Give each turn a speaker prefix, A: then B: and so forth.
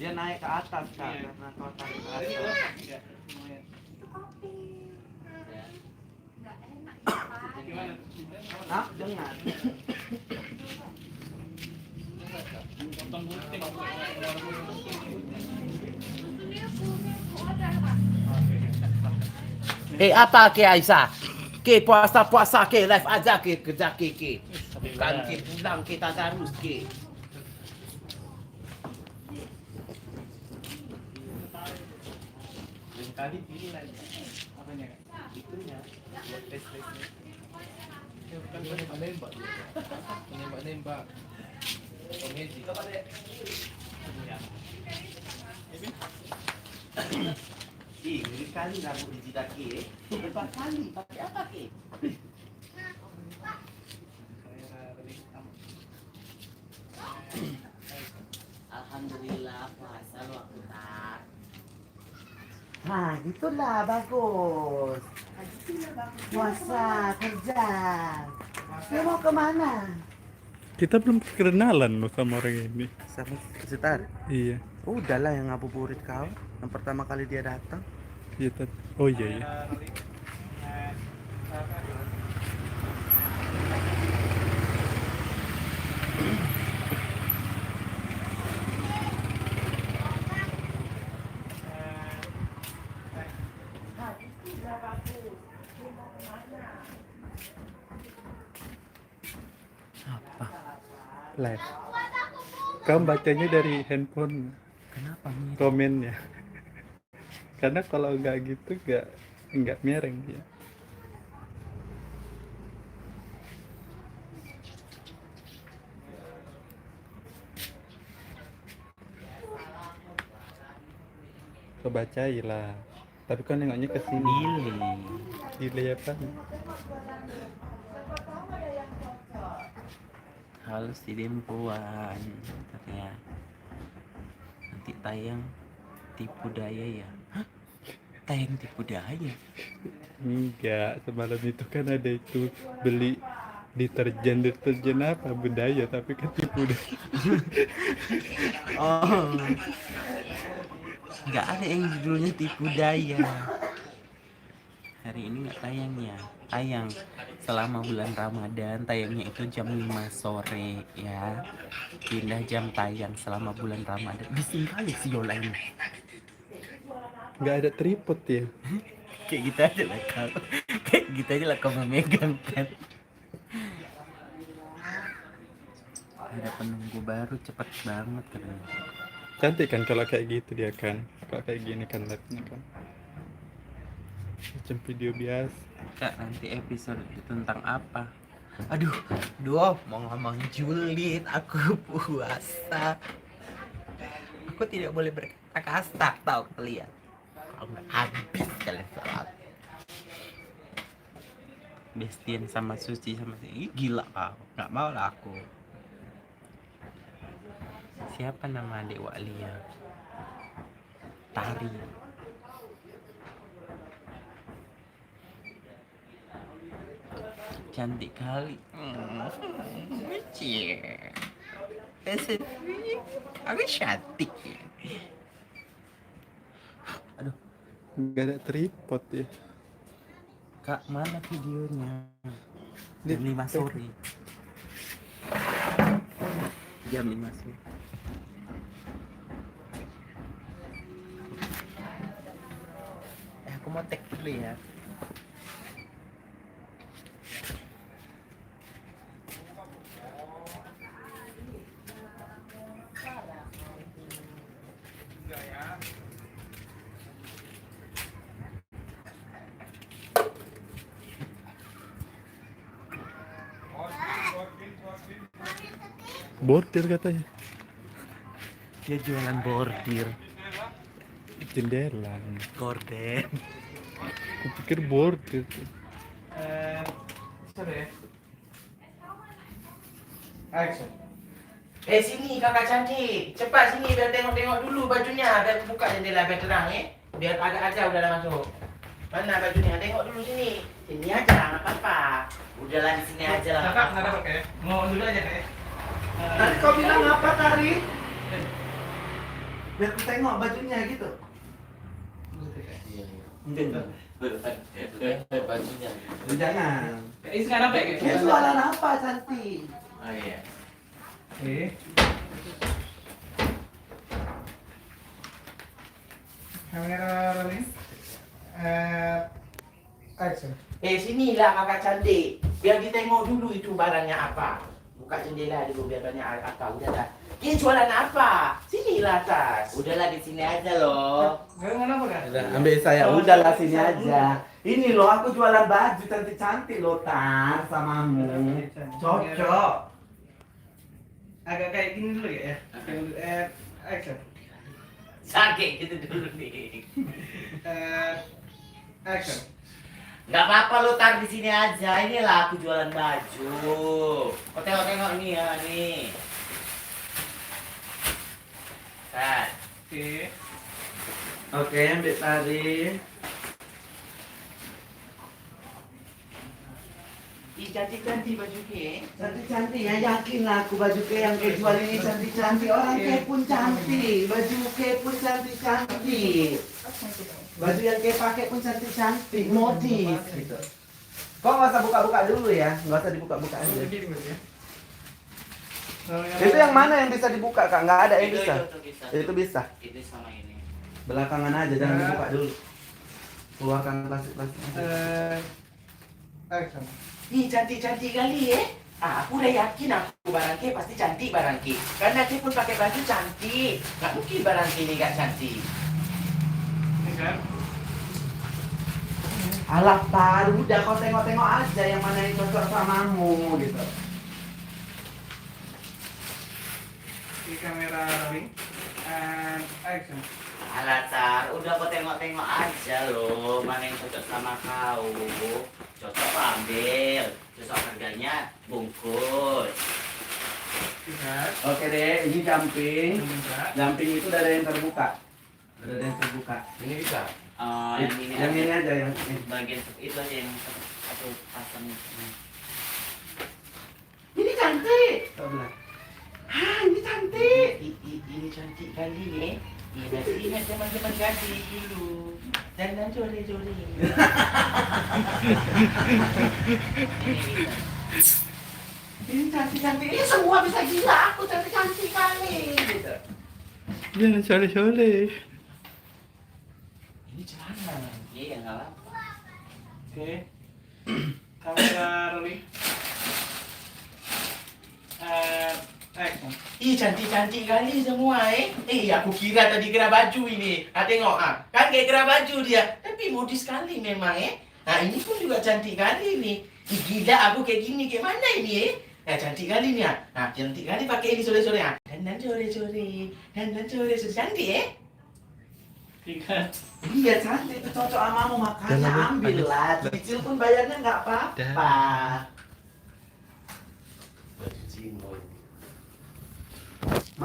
A: Dia naik ke atas Kak, karena kau tarik ke atas. Nah, dengar.
B: Apa ke Aisyah? Ke puasa ke live aja ke kerja ke. Bukan ke pulang kita terus ke.
A: Kali pilih lagi. Apanya? Itunya. Tes. Bukan menembak. Menembak. Komedi.
B: Ini kali rambut dijidat ke. Berapa kali? Pakai apa ke? Alhamdulillah puasa waktu tak. Nah, gitulah bagus. Puasa kerja. Dia mau kemana?
C: Kita belum kenalan loh sama orang ini.
A: Sama sekitar.
C: Iya.
A: Udahlah yang ngabuburit kau. Yang pertama kali dia datang.
C: Iya. Oh iya ya.
A: Apa?
C: Live. Kamu bacanya dari handphone.
A: Kenapa nih?
C: Komennya. Karena kalau nggak gitu nggak miring dia. Kebacailah. Tapi kan nengoknya ke sini. Delay apa?
A: Halo si Dempuan. Katanya nanti tayang tipu daya ya. Hah? Tayang tipu daya?
C: Enggak, semalam itu kan ada itu beli deterjen apa budaya tapi kan tipu daya.
A: Oh, nggak ada yang judulnya tipu daya. Hari ini nggak tayangnya. Tayang selama bulan Ramadan, tayangnya itu jam 5 sore ya. Pindah jam tayang selama bulan Ramadan. Bising kali si Yola ini.
C: Nggak ada tripod ya.
A: Kayak gitu aja lah kau. Kayak gitu aja lah kau memegang kan. Ada penunggu baru cepet banget katanya.
C: Cantik kan kalau kayak gitu dia kan. Kalau kayak gini kan live-nya kan. Macam video biasa.
A: Kak, nanti episode itu tentang apa? Aduh, mau ngomong julid, aku puasa. Aku tidak boleh berkata kasar, tahu kalian? Kalau nggak habis kalian sholat. Bestian sama Suci sama si gila kau, nggak mau lah aku. Siapa nama adik Walia? Tari. Cantik kali. Cie. Aku cantik. Aduh,
C: Nggak ada tripod ya.
A: Kak, mana videonya? Jam 5 sore. Jam 5 sore. Aku mau tag dulu ya.
C: Bordir katanya.
A: Dia jualan bordir.
C: Jendela.
A: Gorden.
C: Kupikir bordir.
B: Sini kakak cantik. Cepat sini biar tengok-tengok dulu bajunya. Biar buka jendela biar terang Biar agak aja udahlah masuk. Mana bajunya? Tengok dulu sini. Sini aja, nggak apa-apa. Udahlah di sini aja lah.
D: Kakak nggak dapat kayak mau dulu aja kayak
B: Tadi kau bilang apa tadi? Biar aku tengok bajunya gitu. Enggak.
A: Bajunya.
B: Jangan.
D: Ini sekarang apa ya?
B: Ini jualan apa cantik?
A: Oh iya.
D: Oke. Kamera rolling. Action.
B: Sinilah kakak cantik. Biar ditengok dulu itu barangnya apa. Buka jendela dulu biar banyak apa. Udah dah. Ini jualan apa? Sinilah atas.
A: Udahlah di sini aja loh.
D: Gak ngomong apa kan?
B: Udah, ambil saya. Udahlah sini aja. Ini loh aku jualan baju cantik-cantik loh Tar samamu. Cocok.
D: Agak kayak gini dulu ya. Action.
A: Sakit gitu dulu nih.
D: Action.
A: Gak apa-apa lo tar di sini aja. Inilah aku jualan baju. Kau tengok-tengok nih ya nih. Set.
D: Oke.
B: Oke, ambil tari.
A: Ih cantik-cantik baju ke.
B: Cantik-cantik ya, yakin lah aku baju ke yang kayak jual ini cantik-cantik. Orang ke pun cantik, baju ke pun cantik-cantik. Baju yang ke pakai pun cantik-cantik, motif gitu. Kok nggak usah buka-buka dulu ya, nggak usah dibuka-buka aja.
D: Begini berarti ya.
B: Itu yang mana yang bisa dibuka kak? Nggak ada yang bisa.
A: bisa.
B: Itu bisa.
A: Itu sama ini.
B: Belakangan aja, jangan dibuka dulu. Keluarkan plastik-plastik.
D: Action.
B: Ih cantik-cantik kali ya. Aku udah yakin aku barangke pasti cantik barangke. Karena dia pun pakai baju cantik. Nggak mungkin barangke ini nggak cantik.
D: Action.
B: Alah Tar, udah kau tengok-tengok aja yang mana yang cocok samamu gitu.
D: Di kamera rolling. And action.
A: Alah tar, udah kau tengok-tengok aja loh. Mana yang cocok sama kau. Cocok ambil. Cocok harganya bungkus.
D: Lihat.
B: Oke deh, ini jumping.
D: Buka.
B: Jumping itu udah ada yang terbuka. Udah ada yang terbuka.
A: Ini bisa.
B: Yang ini aja yang ini.
A: Bagian itu aja yang satu pasang.
B: Ini cantik. Ini cantik. Ini cantik kali ya. Ingat zaman-zaman gadis dulu. Dan jole-jole.
A: Ini bisa.
B: Ini cantik-cantik. Ini semua bisa gila. Aku cantik-cantik kali. Gitu.
C: Jangan soleh-soleh.
B: Ini celana.
A: Iya nggak apa.
D: Oke. Kamera rolling. And action.
B: Ih cantik-cantik kali semua aku kira tadi kira baju ini. Tengok kan kayak kira baju dia. Tapi modis sekali memang Nah ini pun juga cantik kali nih. Ih gila aku kayak gini kayak mana ini cantik kali nih Nah cantik kali pakai ini sore-sore Dan sore-sore. Dan sore-sore cantik
D: Tiga.
B: Iya cantik itu cocok samamu makanya ambil lah. Cicil pun bayarnya nggak apa-apa.
A: Baju cimol.